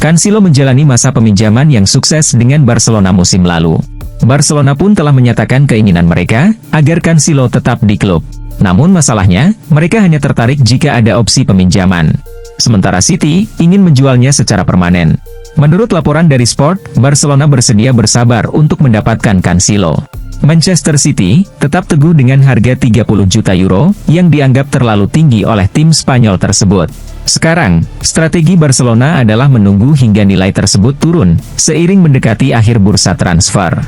Cancelo menjalani masa peminjaman yang sukses dengan Barcelona musim lalu. Barcelona pun telah menyatakan keinginan mereka agar Cancelo tetap di klub. Namun masalahnya, mereka hanya tertarik jika ada opsi peminjaman. Sementara City ingin menjualnya secara permanen. Menurut laporan dari Sport, Barcelona bersedia bersabar untuk mendapatkan Cancelo. Manchester City tetap teguh dengan harga 30 juta euro yang dianggap terlalu tinggi oleh tim Spanyol tersebut. Sekarang, strategi Barcelona adalah menunggu hingga nilai tersebut turun, seiring mendekati akhir bursa transfer.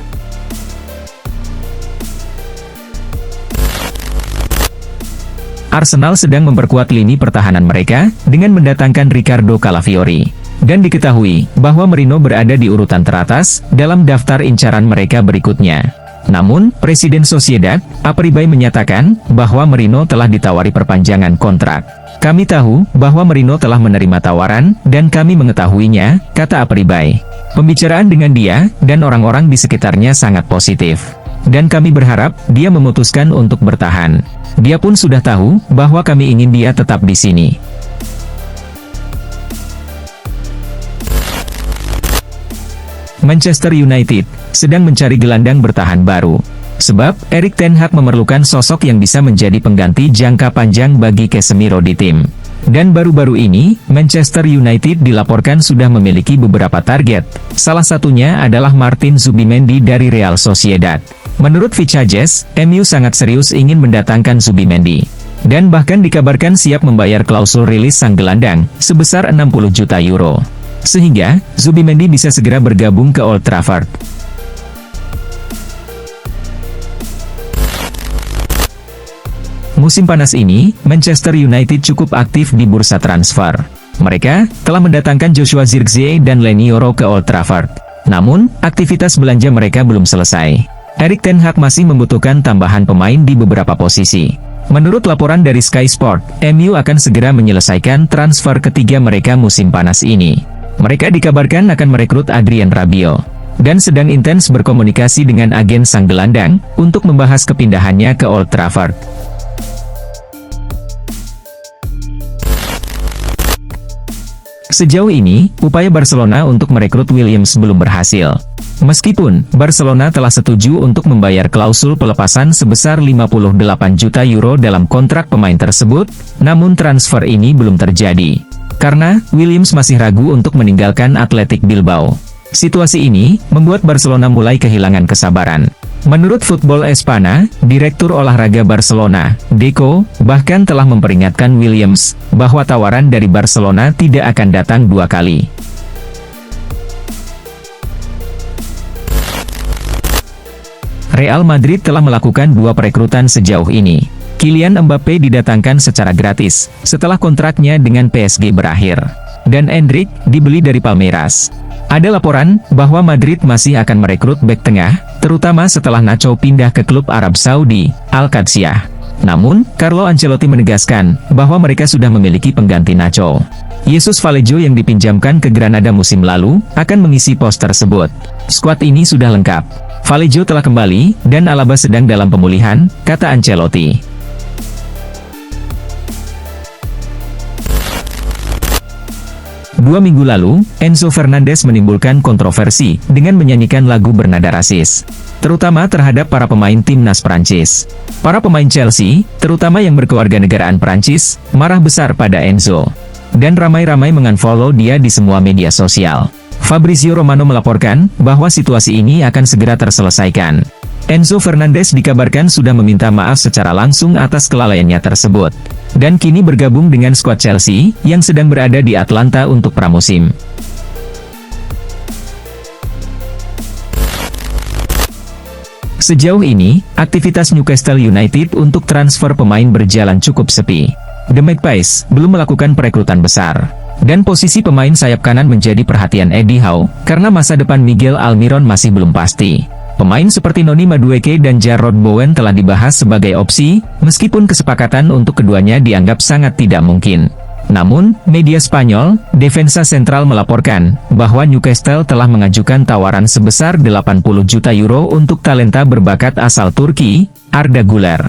Arsenal sedang memperkuat lini pertahanan mereka, dengan mendatangkan Ricardo Calafiori. Dan diketahui, bahwa Merino berada di urutan teratas, dalam daftar incaran mereka berikutnya. Namun, Presiden Sociedad, Aperibay menyatakan, bahwa Merino telah ditawari perpanjangan kontrak. Kami tahu, bahwa Merino telah menerima tawaran, dan kami mengetahuinya, kata Aperibay. Pembicaraan dengan dia, dan orang-orang di sekitarnya sangat positif. Dan kami berharap, dia memutuskan untuk bertahan. Dia pun sudah tahu, bahwa kami ingin dia tetap di sini. Manchester United sedang mencari gelandang bertahan baru. Sebab, Erik ten Hag memerlukan sosok yang bisa menjadi pengganti jangka panjang bagi Casemiro di tim. Dan baru-baru ini, Manchester United dilaporkan sudah memiliki beberapa target. Salah satunya adalah Martin Zubimendi dari Real Sociedad. Menurut Vichajes, MU sangat serius ingin mendatangkan Zubimendi. Dan bahkan dikabarkan siap membayar klausul rilis sang gelandang, sebesar 60 juta euro. Sehingga, Zubimendi bisa segera bergabung ke Old Trafford. Musim panas ini, Manchester United cukup aktif di bursa transfer. Mereka telah mendatangkan Joshua Zirkzee dan Leny Yoro ke Old Trafford. Namun, aktivitas belanja mereka belum selesai. Erik ten Hag masih membutuhkan tambahan pemain di beberapa posisi. Menurut laporan dari Sky Sport, MU akan segera menyelesaikan transfer ketiga mereka musim panas ini. Mereka dikabarkan akan merekrut Adrien Rabiot. Dan sedang intens berkomunikasi dengan agen sang gelandang, untuk membahas kepindahannya ke Old Trafford. Sejauh ini, upaya Barcelona untuk merekrut Williams belum berhasil. Meskipun, Barcelona telah setuju untuk membayar klausul pelepasan sebesar 58 juta euro dalam kontrak pemain tersebut, namun transfer ini belum terjadi. Karena, Williams masih ragu untuk meninggalkan Athletic Bilbao. Situasi ini, membuat Barcelona mulai kehilangan kesabaran. Menurut Football Espana, Direktur Olahraga Barcelona, Deco, bahkan telah memperingatkan Williams, bahwa tawaran dari Barcelona tidak akan datang dua kali. Real Madrid telah melakukan dua perekrutan sejauh ini. Kylian Mbappe didatangkan secara gratis, setelah kontraknya dengan PSG berakhir. Dan Endrick dibeli dari Palmeiras. Ada laporan, bahwa Madrid masih akan merekrut bek tengah, terutama setelah Nacho pindah ke klub Arab Saudi, Al-Qadsiah. Namun, Carlo Ancelotti menegaskan, bahwa mereka sudah memiliki pengganti Nacho. Jesus Vallejo yang dipinjamkan ke Granada musim lalu, akan mengisi pos tersebut. Skuad ini sudah lengkap. Vallejo telah kembali, dan Alaba sedang dalam pemulihan, kata Ancelotti. Dua minggu lalu, Enzo Fernandez menimbulkan kontroversi dengan menyanyikan lagu bernada rasis, terutama terhadap para pemain timnas Prancis. Para pemain Chelsea, terutama yang berkewarganegaraan Prancis, marah besar pada Enzo. Dan ramai-ramai mengunfollow dia di semua media sosial. Fabrizio Romano melaporkan, bahwa situasi ini akan segera terselesaikan. Enzo Fernandez dikabarkan sudah meminta maaf secara langsung atas kelalaiannya tersebut. Dan kini bergabung dengan skuad Chelsea, yang sedang berada di Atlanta untuk pramusim. Sejauh ini, aktivitas Newcastle United untuk transfer pemain berjalan cukup sepi. The Magpies belum melakukan perekrutan besar. Dan posisi pemain sayap kanan menjadi perhatian Eddie Howe, karena masa depan Miguel Almiron masih belum pasti. Pemain seperti Noni Madueke dan Jarrod Bowen telah dibahas sebagai opsi, meskipun kesepakatan untuk keduanya dianggap sangat tidak mungkin. Namun, media Spanyol, Defensa Central melaporkan, bahwa Newcastle telah mengajukan tawaran sebesar 80 juta euro untuk talenta berbakat asal Turki, Arda Güler.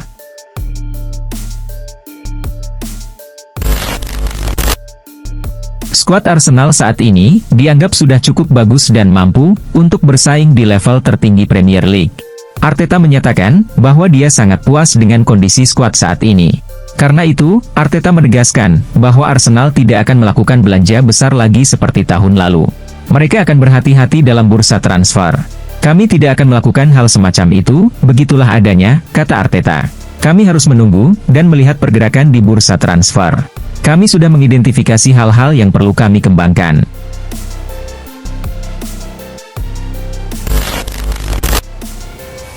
skuad Arsenal saat ini dianggap sudah cukup bagus dan mampu untuk bersaing di level tertinggi Premier League. Arteta menyatakan bahwa dia sangat puas dengan kondisi skuad saat ini. Karena itu, Arteta menegaskan bahwa Arsenal tidak akan melakukan belanja besar lagi seperti tahun lalu. Mereka akan berhati-hati dalam bursa transfer. Kami tidak akan melakukan hal semacam itu, begitulah adanya, kata Arteta. Kami harus menunggu dan melihat pergerakan di bursa transfer. Kami sudah mengidentifikasi hal-hal yang perlu kami kembangkan.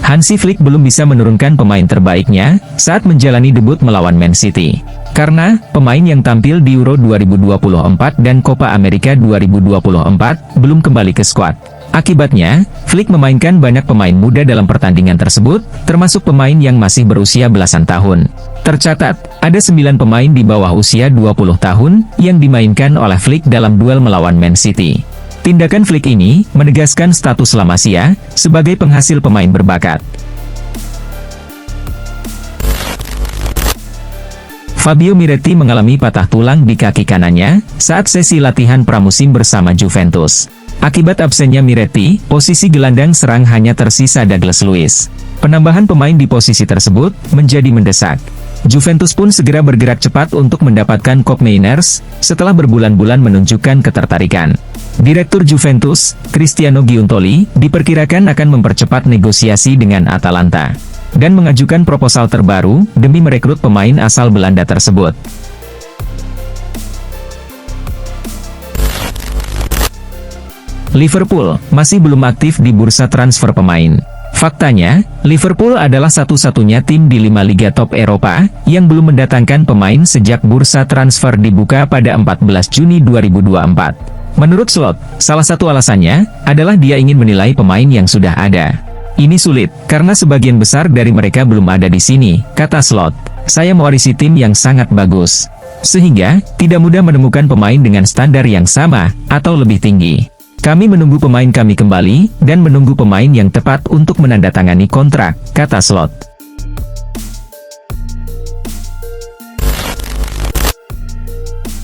Hansi Flick belum bisa menurunkan pemain terbaiknya saat menjalani debut melawan Man City. Karena pemain yang tampil di Euro 2024 dan Copa America 2024 belum kembali ke skuad. Akibatnya, Flick memainkan banyak pemain muda dalam pertandingan tersebut, termasuk pemain yang masih berusia belasan tahun. Tercatat, ada 9 pemain di bawah usia 20 tahun yang dimainkan oleh Flick dalam duel melawan Man City. Tindakan Flick ini menegaskan status La Masia sebagai penghasil pemain berbakat. Fabio Miretti mengalami patah tulang di kaki kanannya saat sesi latihan pramusim bersama Juventus. Akibat absennya Miretti, posisi gelandang serang hanya tersisa Douglas Luiz. Penambahan pemain di posisi tersebut menjadi mendesak. Juventus pun segera bergerak cepat untuk mendapatkan Koopmeiners setelah berbulan-bulan menunjukkan ketertarikan. Direktur Juventus, Cristiano Giuntoli, diperkirakan akan mempercepat negosiasi dengan Atalanta dan mengajukan proposal terbaru demi merekrut pemain asal Belanda tersebut. Liverpool masih belum aktif di bursa transfer pemain. Faktanya, Liverpool adalah satu-satunya tim di 5 liga top Eropa yang belum mendatangkan pemain sejak bursa transfer dibuka pada 14 Juni 2024. Menurut Slot, salah satu alasannya adalah dia ingin menilai pemain yang sudah ada. Ini sulit, karena sebagian besar dari mereka belum ada di sini, kata Slot. Saya mewarisi tim yang sangat bagus. Sehingga, tidak mudah menemukan pemain dengan standar yang sama, atau lebih tinggi. Kami menunggu pemain kami kembali, dan menunggu pemain yang tepat untuk menandatangani kontrak, kata Slot.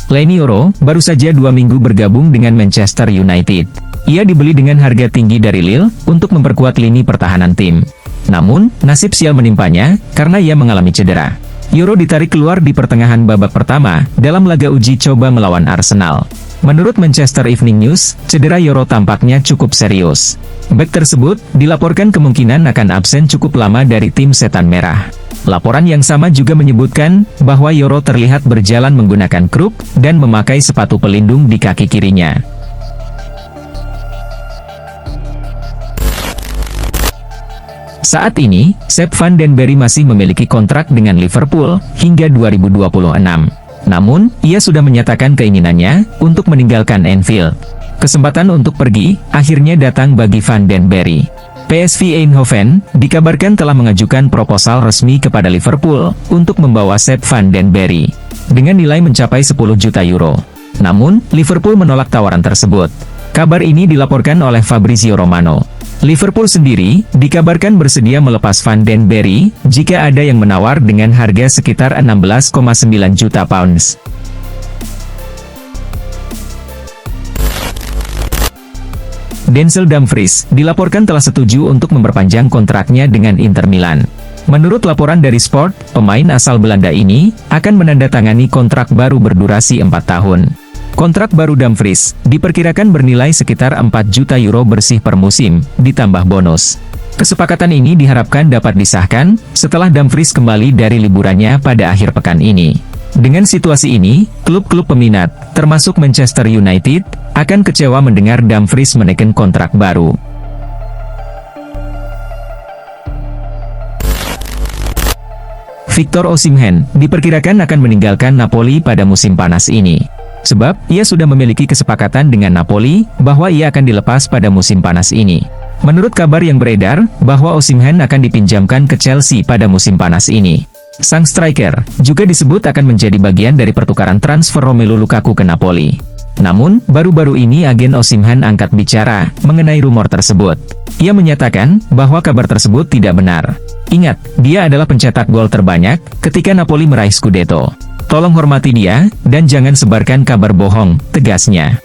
Leny Yoro baru saja 2 minggu bergabung dengan Manchester United. Ia dibeli dengan harga tinggi dari Lille untuk memperkuat lini pertahanan tim. Namun, nasib sial menimpanya karena ia mengalami cedera. Yoro ditarik keluar di pertengahan babak pertama dalam laga uji coba melawan Arsenal. Menurut Manchester Evening News, cedera Yoro tampaknya cukup serius. Bek tersebut dilaporkan kemungkinan akan absen cukup lama dari tim Setan Merah. Laporan yang sama juga menyebutkan bahwa Yoro terlihat berjalan menggunakan kruk dan memakai sepatu pelindung di kaki kirinya. Saat ini, Sepp van den Berry masih memiliki kontrak dengan Liverpool hingga 2026. Namun, ia sudah menyatakan keinginannya untuk meninggalkan Anfield. Kesempatan untuk pergi akhirnya datang bagi van den Berry. PSV Eindhoven dikabarkan telah mengajukan proposal resmi kepada Liverpool untuk membawa Sepp van den Berry dengan nilai mencapai 10 juta euro. Namun, Liverpool menolak tawaran tersebut. Kabar ini dilaporkan oleh Fabrizio Romano. Liverpool sendiri dikabarkan bersedia melepas van den Berry jika ada yang menawar dengan harga sekitar 16,9 juta pounds. Denzel Dumfries dilaporkan telah setuju untuk memperpanjang kontraknya dengan Inter Milan. Menurut laporan dari Sport, pemain asal Belanda ini akan menandatangani kontrak baru berdurasi 4 tahun. Kontrak baru Dumfries diperkirakan bernilai sekitar 4 juta euro bersih per musim, ditambah bonus. Kesepakatan ini diharapkan dapat disahkan setelah Dumfries kembali dari liburannya pada akhir pekan ini. Dengan situasi ini, klub-klub peminat, termasuk Manchester United, akan kecewa mendengar Dumfries menekan kontrak baru. Victor Osimhen diperkirakan akan meninggalkan Napoli pada musim panas ini. Sebab, ia sudah memiliki kesepakatan dengan Napoli bahwa ia akan dilepas pada musim panas ini. Menurut kabar yang beredar, bahwa Osimhen akan dipinjamkan ke Chelsea pada musim panas ini. Sang striker juga disebut akan menjadi bagian dari pertukaran transfer Romelu Lukaku ke Napoli. Namun, baru-baru ini agen Osimhen angkat bicara mengenai rumor tersebut. Ia menyatakan bahwa kabar tersebut tidak benar. Ingat, dia adalah pencetak gol terbanyak ketika Napoli meraih Scudetto. Tolong hormati dia, dan jangan sebarkan kabar bohong, tegasnya.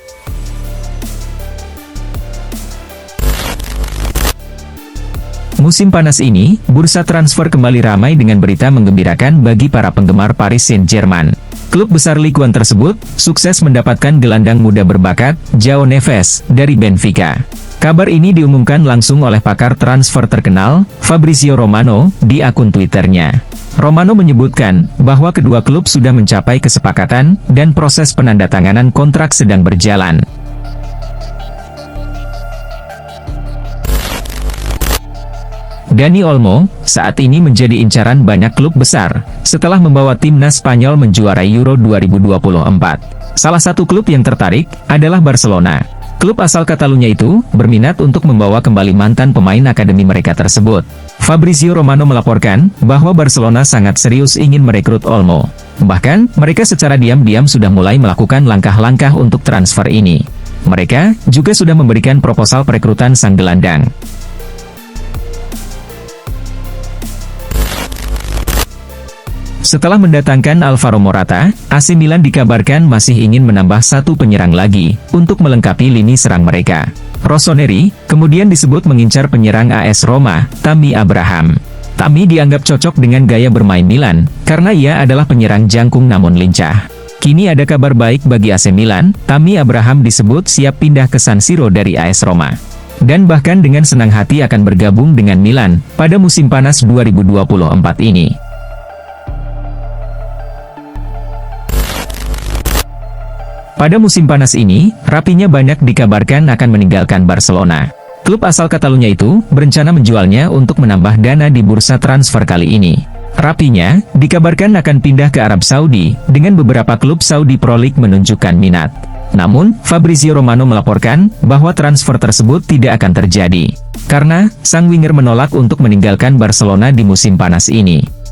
Musim panas ini, bursa transfer kembali ramai dengan berita menggembirakan bagi para penggemar Paris Saint-Germain. Klub besar Ligue 1 tersebut, sukses mendapatkan gelandang muda berbakat, João Neves, dari Benfica. Kabar ini diumumkan langsung oleh pakar transfer terkenal, Fabrizio Romano, di akun Twitternya. Romano menyebutkan, bahwa kedua klub sudah mencapai kesepakatan, dan proses penandatanganan kontrak sedang berjalan. Dani Olmo, saat ini menjadi incaran banyak klub besar, setelah membawa timnas Spanyol menjuarai Euro 2024. Salah satu klub yang tertarik, adalah Barcelona. Klub asal Catalunya itu, berminat untuk membawa kembali mantan pemain akademi mereka tersebut. Fabrizio Romano melaporkan, bahwa Barcelona sangat serius ingin merekrut Olmo. Bahkan, mereka secara diam-diam sudah mulai melakukan langkah-langkah untuk transfer ini. Mereka, juga sudah memberikan proposal perekrutan sang gelandang. Setelah mendatangkan Alvaro Morata, AC Milan dikabarkan masih ingin menambah satu penyerang lagi, untuk melengkapi lini serang mereka. Rossoneri, kemudian disebut mengincar penyerang AS Roma, Tammy Abraham. Tammy dianggap cocok dengan gaya bermain Milan, karena ia adalah penyerang jangkung namun lincah. Kini ada kabar baik bagi AC Milan, Tammy Abraham disebut siap pindah ke San Siro dari AS Roma. Dan bahkan dengan senang hati akan bergabung dengan Milan, pada musim panas 2024 ini. Pada musim panas ini, Rafinha banyak dikabarkan akan meninggalkan Barcelona. Klub asal Catalunya itu, berencana menjualnya untuk menambah dana di bursa transfer kali ini. Rafinha, dikabarkan akan pindah ke Arab Saudi, dengan beberapa klub Saudi Pro League menunjukkan minat. Namun, Fabrizio Romano melaporkan, bahwa transfer tersebut tidak akan terjadi. Karena, sang winger menolak untuk meninggalkan Barcelona di musim panas ini.